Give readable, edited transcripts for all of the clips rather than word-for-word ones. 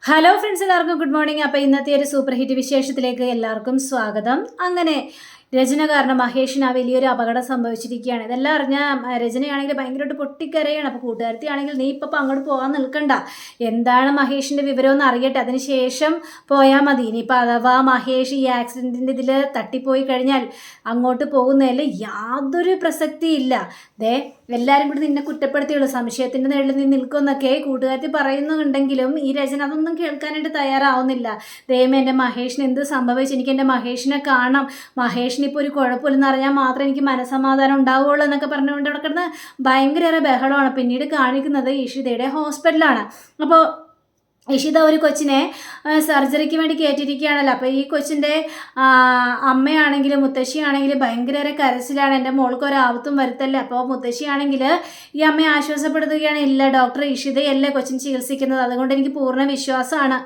Hello friends, എല്ലാവർക്കും good morning. അപ്പോൾ ഇന്നത്തെ ഒരു സൂപ്പർ ഹിറ്റ് വിശേഷത്തിലേക്ക് എല്ലാവർക്കും സ്വാഗതം. അങ്ങനെ രചന കാരണം മഹേഷിന് ആ വലിയൊരു അപകടം സംഭവിച്ചിരിക്കുകയാണ്. ഇതെല്ലാം അറിഞ്ഞാൽ രചനയാണെങ്കിൽ ഭയങ്കരമായിട്ട് പൊട്ടിക്കരയാണ്. അപ്പോൾ കൂട്ടുകാരത്തി ആണെങ്കിൽ നീ ഇപ്പം അങ്ങോട്ട് പോകാൻ നിൽക്കണ്ട, എന്താണ് മഹേഷിൻ്റെ വിവരമെന്ന് അറിയട്ടെ, അതിന് ശേഷം പോയാൽ മതി. ഇനിയിപ്പോൾ അഥവാ മഹേഷ് ഈ ആക്സിഡൻറ്റിൻ്റെ ഇതിൽ തട്ടിപ്പോയി കഴിഞ്ഞാൽ അങ്ങോട്ട് പോകുന്നതിൽ യാതൊരു പ്രസക്തിയില്ല. ദേ എല്ലാവരും കൂടി നിന്നെ കുറ്റപ്പെടുത്തിയുള്ളൂ, സംശയത്തിൻ്റെ നിഴലിൽ നീ നിൽക്കുമെന്നൊക്കെ കൂട്ടുകാരത്തി പറയുന്നുണ്ടെങ്കിലും ഈ രചന അതൊന്നും കേൾക്കാനായിട്ട് തയ്യാറാവുന്നില്ല. ദൈവമേ, എൻ്റെ മഹേഷിന് എന്ത് സംഭവിച്ചു, എനിക്ക് എൻ്റെ മഹേഷിനെ കാണാം, മഹേഷിന് ഇപ്പോൾ ഒരു കുഴപ്പമില്ലെന്ന് അറിഞ്ഞാൽ മാത്രമേ എനിക്ക് മനസ്സമാധാനം ഉണ്ടാവുകയുള്ളൂ എന്നൊക്കെ പറഞ്ഞുകൊണ്ട് അവിടെ കിടന്ന് ഭയങ്കര ബഹളമാണ്. പിന്നീട് കാണിക്കുന്നത് ഇഷിതയുടെ ഹോസ്പിറ്റലാണ്. അപ്പോൾ ഇഷിത ഒരു കൊച്ചിനെ സർജറിക്ക് വേണ്ടി കയറ്റിയിരിക്കുകയാണല്ലോ. അപ്പോൾ ഈ കൊച്ചിൻ്റെ അമ്മയാണെങ്കിലും മുത്തശ്ശിയാണെങ്കിലും ഭയങ്കര കരച്ചിലാണ്, എൻ്റെ മോൾക്ക് ഒരാപത്തും വരുത്തല്ലേ. അപ്പോൾ മുത്തശ്ശിയാണെങ്കിൽ ഈ അമ്മയെ ആശ്വാസപ്പെടുത്തുകയാണ്, ഇല്ല ഡോക്ടർ, ഇഷിതയല്ലേ കൊച്ചിന് ചികിത്സിക്കുന്നത്, അതുകൊണ്ട് എനിക്ക് പൂർണ്ണ വിശ്വാസമാണ്,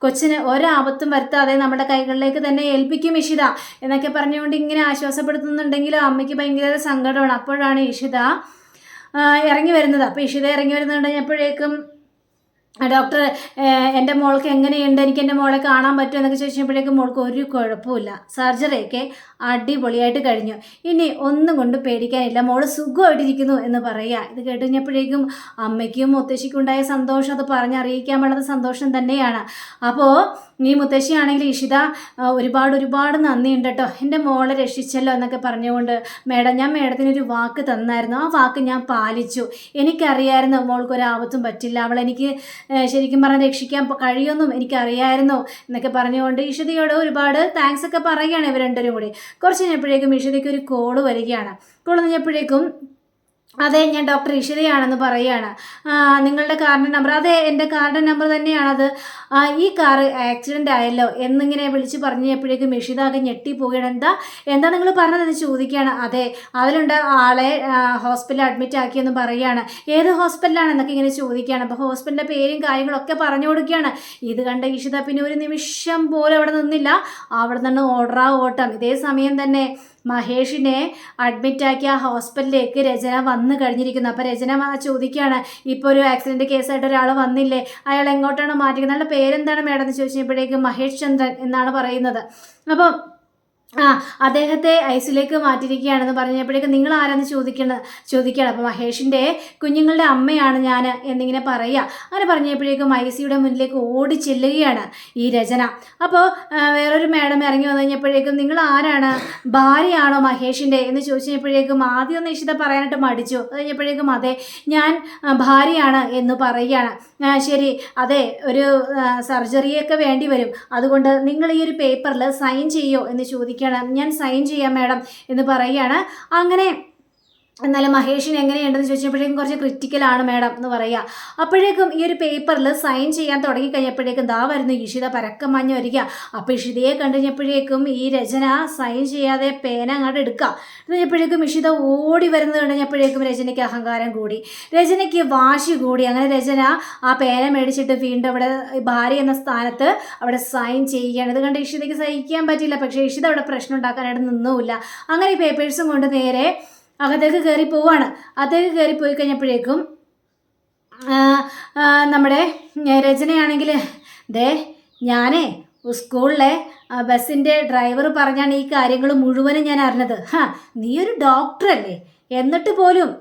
കൊച്ചിന് ഒരാപത്തും വരുത്താതെ നമ്മുടെ കൈകളിലേക്ക് തന്നെ ഏൽപ്പിക്കും ഇഷിത എന്നൊക്കെ പറഞ്ഞുകൊണ്ട് ഇങ്ങനെ ആശ്വാസപ്പെടുത്തുന്നുണ്ടെങ്കിലും അമ്മയ്ക്ക് ഭയങ്കര സങ്കടമാണ്. അപ്പോഴാണ് ഇഷിത ഇറങ്ങി വരുന്നത്. അപ്പോൾ ഇഷിത ഇറങ്ങി വരുന്നുണ്ടെപ്പോഴേക്കും ഡോക്ടർ, എൻ്റെ മോൾക്ക് എങ്ങനെയുണ്ട്, എനിക്ക് എൻ്റെ മോളെ കാണാൻ പറ്റുമോ എന്നൊക്കെ ചോദിച്ചപ്പോഴേക്കും മോൾക്ക് ഒരു കുഴപ്പമില്ല, സർജറിയൊക്കെ അടിപൊളിയായിട്ട് കഴിഞ്ഞു, ഇനി ഒന്നും കൊണ്ട് പേടിക്കാനില്ല, മോള് സുഖമായിട്ടിരിക്കുന്നു എന്ന് പറയുക. ഇത് കേട്ടുകഴിഞ്ഞപ്പോഴേക്കും അമ്മയ്ക്കും മുത്തശ്ശിക്കും ഉണ്ടായ സന്തോഷം അത് പറഞ്ഞറിയിക്കാൻ പാടുന്ന സന്തോഷം തന്നെയാണ്. അപ്പോൾ ഈ മുത്തശ്ശിയാണെങ്കിൽ ഇഷിത ഒരുപാട് നന്ദിയുണ്ട് കേട്ടോ, എൻ്റെ മോളെ രക്ഷിച്ചല്ലോ എന്നൊക്കെ പറഞ്ഞുകൊണ്ട്, മേഡം ഞാൻ മേഡത്തിനൊരു വാക്ക് തന്നായിരുന്നു, ആ വാക്ക് ഞാൻ പാലിച്ചു, എനിക്കറിയായിരുന്നു മോൾക്കൊരാപത്തും പറ്റില്ല, അവളെനിക്ക് ശരിക്കും പറഞ്ഞാൽ രക്ഷിക്കാൻ കഴിയുമെന്നും എനിക്കറിയായിരുന്നു എന്നൊക്കെ പറഞ്ഞുകൊണ്ട് ഇഷിതയോട് ഒരുപാട് താങ്ക്സ് ഒക്കെ പറയുകയാണ് ഇവർ രണ്ടുപേരും കൂടി. കുറച്ച് കഴിഞ്ഞപ്പോഴേക്കും ഇഷിതയ്ക്ക് ഒരു കോള് വരികയാണ്. കോള് കഴിഞ്ഞപ്പോഴേക്കും അതെ, ഞാൻ ഡോക്ടർ ഇഷിതയാണെന്ന് പറയുകയാണ്. നിങ്ങളുടെ കാറിൻ്റെ നമ്പർ? അതെ, എൻ്റെ കാറിൻ്റെ നമ്പർ തന്നെയാണത്, ഈ കാറ് ആക്സിഡൻ്റ് ആയല്ലോ എന്നിങ്ങനെ വിളിച്ച് പറഞ്ഞപ്പോഴേക്കും ഇഷിത ആകെ ഞെട്ടിപ്പോവുകയാണ്. എന്താ നിങ്ങൾ പറഞ്ഞതെന്ന് ചോദിക്കുകയാണ്. അതെ, അതിലുണ്ട് ആളെ ഹോസ്പിറ്റലിൽ അഡ്മിറ്റ് ആക്കിയെന്ന് പറയുകയാണ്. ഏത് ഹോസ്പിറ്റലാണെന്നൊക്കെ ഇങ്ങനെ ചോദിക്കുകയാണ്. അപ്പോൾ ഹോസ്പിറ്റലിൻ്റെ പേരും കാര്യങ്ങളൊക്കെ പറഞ്ഞു കൊടുക്കുകയാണ്. ഇത് കണ്ട ഇഷിത പിന്നെ ഒരു നിമിഷം പോലും അവിടെ നിന്നില്ല, അവിടെ നിന്ന് ഓട്ടം. ഇതേ സമയം തന്നെ മഹേഷിനെ അഡ്മിറ്റാക്കിയ ഹോസ്പിറ്റലിലേക്ക് രചന വന്നു കഴിഞ്ഞിരിക്കുന്നു. അപ്പോൾ രചന ചോദിക്കുകയാണ്, ഇപ്പോൾ ഒരു ആക്സിഡൻറ്റ് കേസായിട്ട് ഒരാൾ വന്നില്ലേ, അയാൾ എങ്ങോട്ടാണ് മാറ്റിക്കുന്നത്, അയാളുടെ പേരെന്താണ് മേഡം എന്ന് ചോദിച്ചപ്പോഴേക്കും മഹേഷ് ചന്ദ്രൻ എന്നാണ് പറയുന്നത്. അപ്പോൾ അദ്ദേഹത്തെ ഐസിലേക്ക് മാറ്റിയിരിക്കുകയാണെന്ന് പറഞ്ഞപ്പോഴേക്കും നിങ്ങൾ ആരാന്ന് ചോദിക്കണം. അപ്പോൾ മഹേഷിൻ്റെ കുഞ്ഞുങ്ങളുടെ അമ്മയാണ് ഞാൻ എന്നിങ്ങനെ പറയുക. അങ്ങനെ പറഞ്ഞപ്പോഴേക്കും ഐസിയുടെ മുന്നിലേക്ക് ഓടി ചെല്ലുകയാണ് ഈ രചന. അപ്പോൾ വേറൊരു മാഡം ഇറങ്ങി വന്നു കഴിഞ്ഞപ്പോഴേക്കും നിങ്ങൾ ആരാണ്, ഭാര്യയാണോ മഹേഷിൻ്റെ എന്ന് ചോദിച്ചപ്പോഴേക്കും ആദ്യം ഒന്ന് ഇഷിത പറയാനായിട്ട് മടിച്ചു. അത് കഴിഞ്ഞപ്പോഴേക്കും അതെ ഞാൻ ഭാര്യയാണ് എന്ന് പറയുകയാണ്. ശരി, അതെ, ഒരു സർജറിയൊക്കെ വേണ്ടി വരും, അതുകൊണ്ട് നിങ്ങൾ ഈ ഒരു പേപ്പറിൽ സൈൻ ചെയ്യോ എന്ന് ചോദിക്കുകയാണ്. ഞാൻ സൈൻ ചെയ്യാം മാഡം എന്ന് പറയുകയാണ്. അങ്ങനെ എന്നാലും മഹേഷിന് എങ്ങനെയുണ്ടെന്ന് ചോദിച്ചപ്പോഴേക്കും കുറച്ച് ക്രിറ്റിക്കലാണ് മാഡം എന്ന് പറയുക. അപ്പോഴേക്കും ഈ ഒരു പേപ്പറിൽ സൈൻ ചെയ്യാൻ തുടങ്ങിക്കഴിഞ്ഞപ്പോഴേക്കും ദാ വരുന്നു ഇഷിത പരക്കം മഞ്ഞ് വരിക. അപ്പോൾ ഇഷിതയെ കണ്ടുകഴിഞ്ഞപ്പോഴേക്കും ഈ രചന സൈൻ ചെയ്യാതെ പേന അങ്ങോട്ട് എടുക്കുക. കഴിഞ്ഞപ്പോഴേക്കും ഇഷിത ഓടി വരുന്നത് കഴിഞ്ഞപ്പോഴേക്കും രചനയ്ക്ക് അഹങ്കാരം കൂടി, രചനയ്ക്ക് വാശി കൂടി. അങ്ങനെ രചന ആ പേന മേടിച്ചിട്ട് വീണ്ടും അവിടെ ഭാര്യ എന്ന സ്ഥാനത്ത് അവിടെ സൈൻ ചെയ്യുകയാണ്. ഇത് കണ്ട് ഇഷിതയ്ക്ക് സഹിക്കാൻ പറ്റില്ല. പക്ഷേ ഇഷിത അവിടെ പ്രശ്നം ഉണ്ടാക്കാനായിട്ട് നിന്നുമില്ല. അങ്ങനെ ഈ പേപ്പേഴ്സും കൊണ്ട് നേരെ അകത്തേക്ക് കയറി പോവാണ്. അകത്തേക്ക് കയറി പോയി കഴിഞ്ഞപ്പോഴേക്കും നമ്മുടെ രചനയാണെങ്കിൽ ദേ ഞാനേ സ്കൂളിലെ ബസ്സിൻ്റെ ഡ്രൈവർ പറഞ്ഞാണ് ഈ കാര്യങ്ങൾ മുഴുവനും ഞാൻ അറിഞ്ഞത്. നീ ഒരു ഡോക്ടറല്ലേ, എന്നിട്ട് പോലും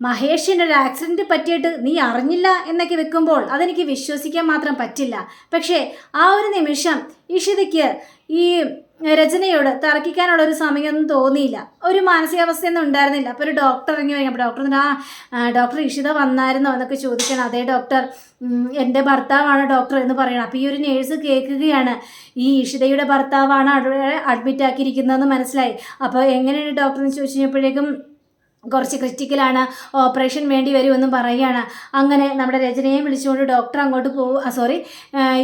മഹേഷിൻ്റെ ഒരു ആക്സിഡൻറ്റ് പറ്റിയിട്ട് നീ അറിഞ്ഞില്ല എന്നൊക്കെ വെക്കുമ്പോൾ അതെനിക്ക് വിശ്വസിക്കാൻ മാത്രം പറ്റില്ല. പക്ഷേ ആ ഒരു നിമിഷം ഇഷിതയ്ക്ക് ഈ രചനയോട് തർക്കിക്കാനുള്ള ഒരു സമയമൊന്നും തോന്നിയില്ല, ഒരു മാനസികാവസ്ഥയൊന്നും ഉണ്ടായിരുന്നില്ല. അപ്പോൾ ഒരു ഡോക്ടർ ഇറങ്ങി വരും. അപ്പോൾ ഡോക്ടർ ഇഷിത വന്നായിരുന്നോ എന്നൊക്കെ ചോദിക്കണം. അതേ ഡോക്ടർ, എൻ്റെ ഭർത്താവാണ് ഡോക്ടർ എന്ന് പറയണം. അപ്പോൾ ഈ ഒരു നേഴ്സ് കേൾക്കുകയാണ്, ഈ ഇഷിതയുടെ ഭർത്താവാണ് അഡ്മിറ്റ് ആക്കിയിരിക്കുന്നതെന്ന് മനസ്സിലായി. അപ്പോൾ എങ്ങനെയാണ് ഡോക്ടർ എന്ന് ചോദിച്ചു കഴിഞ്ഞപ്പോഴേക്കും കുറച്ച് ക്രിറ്റിക്കലാണ്, ഓപ്പറേഷൻ വേണ്ടി വരുമെന്നും പറയുകയാണ്. അങ്ങനെ നമ്മുടെ രചനയെയും വിളിച്ചുകൊണ്ട് ഡോക്ടർ അങ്ങോട്ട്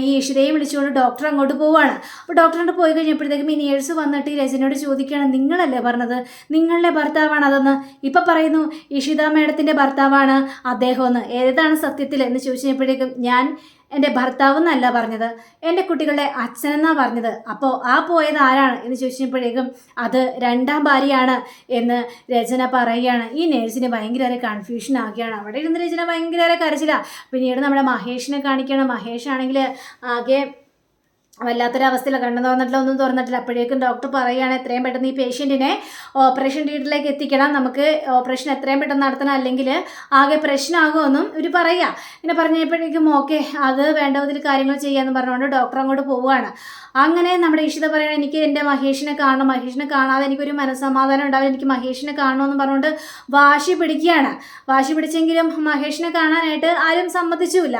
ഈ ഇഷിതയെയും വിളിച്ചുകൊണ്ട് ഡോക്ടർ അങ്ങോട്ട് പോവുകയാണ്. അപ്പോൾ ഡോക്ടറിനോട് പോയി കഴിഞ്ഞപ്പോഴത്തേക്കും ഈ നേഴ്സ് വന്നിട്ട് ഈ രചനയോട് ചോദിക്കുകയാണ്, നിങ്ങളല്ലേ പറഞ്ഞത് നിങ്ങളുടെ ഭർത്താവാണ് അതെന്ന്, ഇപ്പം പറയുന്നു ഇഷിത മേഡത്തിൻ്റെ ഭർത്താവാണ് അദ്ദേഹമെന്ന്, ഏതാണ് സത്യത്തിൽ എന്ന് ചോദിച്ചു കഴിഞ്ഞപ്പോഴേക്കും ഞാൻ എൻ്റെ ഭർത്താവ് എന്നല്ല പറഞ്ഞത്, എൻ്റെ കുട്ടികളുടെ അച്ഛനെന്നാണ് പറഞ്ഞത്. അപ്പോൾ ആ പോയത് ആരാണ് എന്ന് ചോദിച്ചപ്പോഴേക്കും അത് രണ്ടാം ഭാര്യയാണ് എന്ന് രചന പറയുകയാണ്. ഈ നേഴ്സിന് ഭയങ്കര കൺഫ്യൂഷൻ ആകുകയാണ്. അവിടെ ഇരുന്ന് രചന ഭയങ്കര കരച്ചില്ല. പിന്നീട് നമ്മുടെ മഹേഷിനെ കാണിക്കണം. മഹേഷ് ആണെങ്കിൽ ആകെ വല്ലാത്തൊരവസ്ഥയില്ല, കണ്ണു തുറന്നിട്ടില്ല, ഒന്നും തുറന്നിട്ടില്ല. അപ്പോഴേക്കും ഡോക്ടർ പറയുകയാണ് എത്രയും പെട്ടെന്ന് ഈ പേഷ്യൻറ്റിനെ ഓപ്പറേഷൻ തിയേറ്ററിലേക്ക് എത്തിക്കണം, നമുക്ക് ഓപ്പറേഷൻ എത്രയും പെട്ടെന്ന് നടത്തണം, അല്ലെങ്കിൽ ആകെ പ്രശ്നമാകുമെന്നും ഇവർ പറയുക. ഇങ്ങനെ പറഞ്ഞപ്പോഴേക്കും ഓക്കെ, അത് വേണ്ട വിധത്തിൽ കാര്യങ്ങൾ ചെയ്യാമെന്ന് പറഞ്ഞുകൊണ്ട് ഡോക്ടർ അങ്ങോട്ട് പോവുകയാണ്. അങ്ങനെ നമ്മുടെ ഇഷിത പറയണം എനിക്ക് എൻ്റെ മഹേഷിനെ കാണണം, മഹേഷിനെ കാണാതെ എനിക്കൊരു മനസ്സമാധാനം ഉണ്ടാവില്ല, എനിക്ക് മഹേഷിനെ കാണണമെന്ന് പറഞ്ഞുകൊണ്ട് വാശി പിടിക്കുകയാണ്. വാശി പിടിച്ചെങ്കിലും മഹേഷിനെ കാണാനായിട്ട് ആരും സമ്മതിച്ചുമില്ല.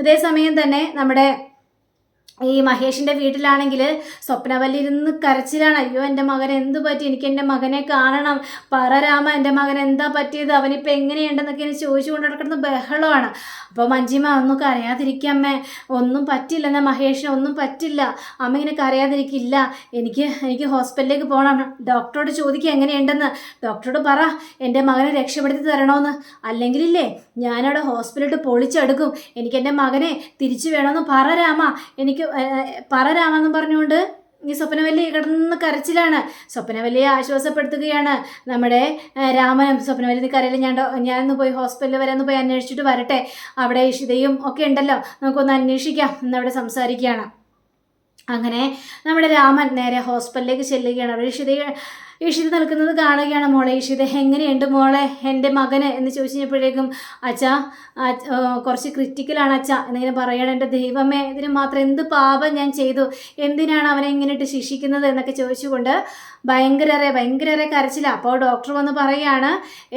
ഇതേ സമയം തന്നെ നമ്മുടെ ഈ മഹേഷിൻ്റെ വീട്ടിലാണെങ്കിൽ സ്വപ്നവല്ലി ഇരുന്ന് കരച്ചിലാണ്. അയ്യോ എൻ്റെ മകനെ എന്ത് പറ്റി, എനിക്ക് എൻ്റെ മകനെ കാണണം, പറ രാമ എൻ്റെ മകൻ എന്താ പറ്റിയത്, അവനിപ്പോൾ എങ്ങനെയുണ്ടെന്നൊക്കെ ചോദിച്ചു കൊണ്ട് നടക്കുന്ന ബഹളമാണ്. അപ്പോൾ മഞ്ജിമ ഒന്നും കരയാതിരിക്കമ്മേ, ഒന്നും പറ്റില്ല, എന്നാൽ മഹേഷിന് ഒന്നും പറ്റില്ല, അമ്മ ഇങ്ങനെ കരയാതിരിക്കില്ല, എനിക്ക് ഹോസ്പിറ്റലിലേക്ക് പോകണം, ഡോക്ടറോട് ചോദിക്കുക എങ്ങനെയുണ്ടെന്ന്, ഡോക്ടറോട് പറ എൻ്റെ മകനെ രക്ഷപ്പെടുത്തി തരണമെന്ന്, അല്ലെങ്കിലില്ലേ ഞാനവിടെ ഹോസ്പിറ്റലിട്ട് പൊളിച്ചെടുക്കും, എനിക്ക് എൻ്റെ മകനെ തിരിച്ചു വേണമെന്ന് പറ രാമ, എനിക്ക് പറ രാമെന്ന് പറഞ്ഞുകൊണ്ട് ഈ സ്വപ്നവല്ലി കിടന്ന് കരച്ചിലാണ്. സ്വപ്നവല്ലിയെ ആശ്വാസപ്പെടുത്തുകയാണ് നമ്മുടെ രാമനും. സ്വപ്നവല്ലി കരയിൽ ഞാനൊന്ന് പോയി ഹോസ്പിറ്റലിൽ വരെ ഒന്ന് പോയി അന്വേഷിച്ചിട്ട് വരട്ടെ, അവിടെ ഇഷിതയും ഒക്കെ ഉണ്ടല്ലോ, നമുക്കൊന്ന് അന്വേഷിക്കാം എന്നവിടെ സംസാരിക്കുകയാണ്. അങ്ങനെ നമ്മുടെ രാമൻ നേരെ ഹോസ്പിറ്റലിലേക്ക് ചെല്ലുകയാണ്. അവിടെ ഇഷിത നിൽക്കുന്നത് കാണുകയാണ്. മോളെ ഇഷിത എങ്ങനെയുണ്ട് മോളെ എൻ്റെ മകന് എന്ന് ചോദിച്ചപ്പോഴേക്കും അച്ഛാ കുറച്ച് ക്രിറ്റിക്കലാണ് അച്ഛാ എന്നിങ്ങനെ പറയണം. എൻ്റെ ദൈവമേ, ഇതിന് മാത്രം എന്ത് പാപം ഞാൻ ചെയ്തു, എന്തിനാണ് അവനെ ഇങ്ങനെയിട്ട് ശിക്ഷിക്കുന്നത് എന്നൊക്കെ ചോദിച്ചുകൊണ്ട് ഭയങ്കര കരച്ചില്ല. അപ്പോൾ ഡോക്ടർ വന്ന് പറയുകയാണ്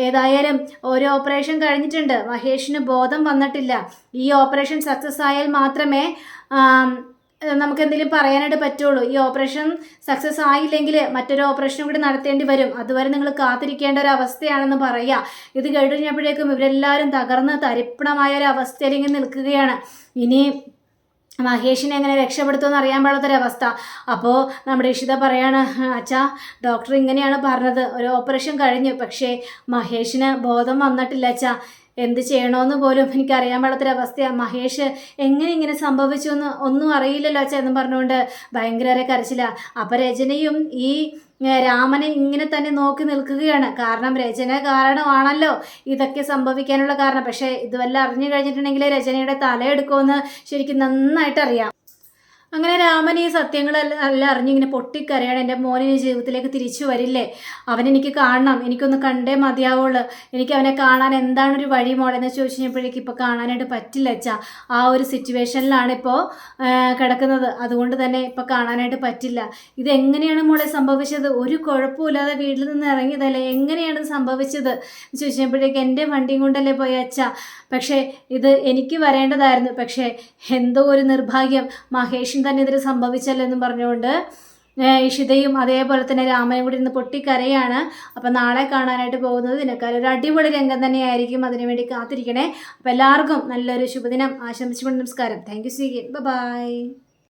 ഏതായാലും ഒരു ഓപ്പറേഷൻ കഴിഞ്ഞിട്ടുണ്ട്, മഹേഷിന് ബോധം വന്നിട്ടില്ല, ഈ ഓപ്പറേഷൻ സക്സസ് ആയാൽ മാത്രമേ നമുക്ക് എന്തെങ്കിലും പറയാനായിട്ട് പറ്റുള്ളൂ, ഈ ഓപ്പറേഷൻ സക്സസ് ആയില്ലെങ്കിൽ മറ്റൊരു ഓപ്പറേഷനും കൂടി നടത്തേണ്ടി വരും, അതുവരെ നിങ്ങൾ കാത്തിരിക്കേണ്ട ഒരു അവസ്ഥയാണെന്ന് പറയുക. ഇത് കഴിഞ്ഞപ്പോഴേക്കും ഇവരെല്ലാവരും തകർന്ന് തരിപ്പണമായ ഒരു അവസ്ഥയിൽ ഇങ്ങനെ നിൽക്കുകയാണ്. ഇനി മഹേഷിനെ എങ്ങനെ രക്ഷപ്പെടുത്തുമെന്ന് അറിയാൻ പാടാത്തൊരവസ്ഥ. അപ്പോൾ നമ്മുടെ ഇഷിത പറയാണ് അച്ഛാ ഡോക്ടർ ഇങ്ങനെയാണ് പറഞ്ഞത്, ഒരു ഓപ്പറേഷൻ കഴിഞ്ഞു, പക്ഷേ മഹേഷിന് ബോധം വന്നിട്ടില്ല അച്ഛാ, എന്ത് ചെയ്യണമെന്ന് പോലും എനിക്കറിയാൻ പാടാത്തൊരവസ്ഥയാണ്, മഹേഷ് എങ്ങനെ ഇങ്ങനെ സംഭവിച്ചു എന്ന് ഒന്നും അറിയില്ലല്ലോ അച്ഛാ എന്ന് പറഞ്ഞുകൊണ്ട് ഭയങ്കര കരച്ചില്ല. അപ്പം രചനയും ഈ രാമനെ ഇങ്ങനെ തന്നെ നോക്കി നിൽക്കുകയാണ്. കാരണം രചന കാരണമാണല്ലോ ഇതൊക്കെ സംഭവിക്കാനുള്ള കാരണം. പക്ഷേ ഇതുവല്ല അറിഞ്ഞു കഴിഞ്ഞിട്ടുണ്ടെങ്കിൽ രചനയുടെ തലയെടുക്കുമെന്ന് ശരിക്കും നന്നായിട്ട് അറിയാം. അങ്ങനെ രാമൻ ഈ സത്യങ്ങളെല്ലാം അറിഞ്ഞിങ്ങനെ പൊട്ടിക്കരയാണ്. എൻ്റെ മോനെ ജീവിതത്തിലേക്ക് തിരിച്ചു വരില്ലേ, അവനെനിക്ക് കാണണം, എനിക്കൊന്ന് കണ്ടേ മതിയാവുള്ളൂ, എനിക്ക് അവനെ കാണാൻ എന്താണൊരു വഴി മോളെന്ന് ചോദിച്ചു കഴിഞ്ഞപ്പോഴേക്കും ഇപ്പോൾ കാണാനായിട്ട് പറ്റില്ല അച്ഛാ, ആ ഒരു സിറ്റുവേഷനിലാണ് ഇപ്പോൾ കിടക്കുന്നത്, അതുകൊണ്ട് തന്നെ ഇപ്പോൾ കാണാനായിട്ട് പറ്റില്ല. ഇതെങ്ങനെയാണ് മോളെ സംഭവിച്ചത്, ഒരു കുഴപ്പമില്ലാതെ വീട്ടിൽ നിന്ന് ഇറങ്ങിയതല്ലേ, എങ്ങനെയാണ് സംഭവിച്ചത് ചോദിച്ചപ്പോഴേക്കും എൻ്റെ വണ്ടിയും കൊണ്ടല്ലേ പോയ അച്ഛാ, പക്ഷേ ഇത് എനിക്ക് വരേണ്ടതായിരുന്നു, പക്ഷേ എന്തോ ഒരു നിർഭാഗ്യം മഹേഷ് തന്നെ ഇതിൽ സംഭവിച്ചല്ലോ എന്നും പറഞ്ഞുകൊണ്ട് ഇഷിതയും അതേപോലെ തന്നെ രാമനും കൂടി ഇന്ന് പൊട്ടിക്കരയാണ്. അപ്പം നാളെ കാണാനായിട്ട് പോകുന്നത് ഇതിനേക്കാൾ ഒരു അടിപൊളി രംഗം തന്നെയായിരിക്കും, അതിനുവേണ്ടി കാത്തിരിക്കണേ. അപ്പം എല്ലാവർക്കും നല്ലൊരു ശുഭദിനം ആശംസിച്ചുകൊണ്ട് നമസ്കാരം. Thank you. See you. By.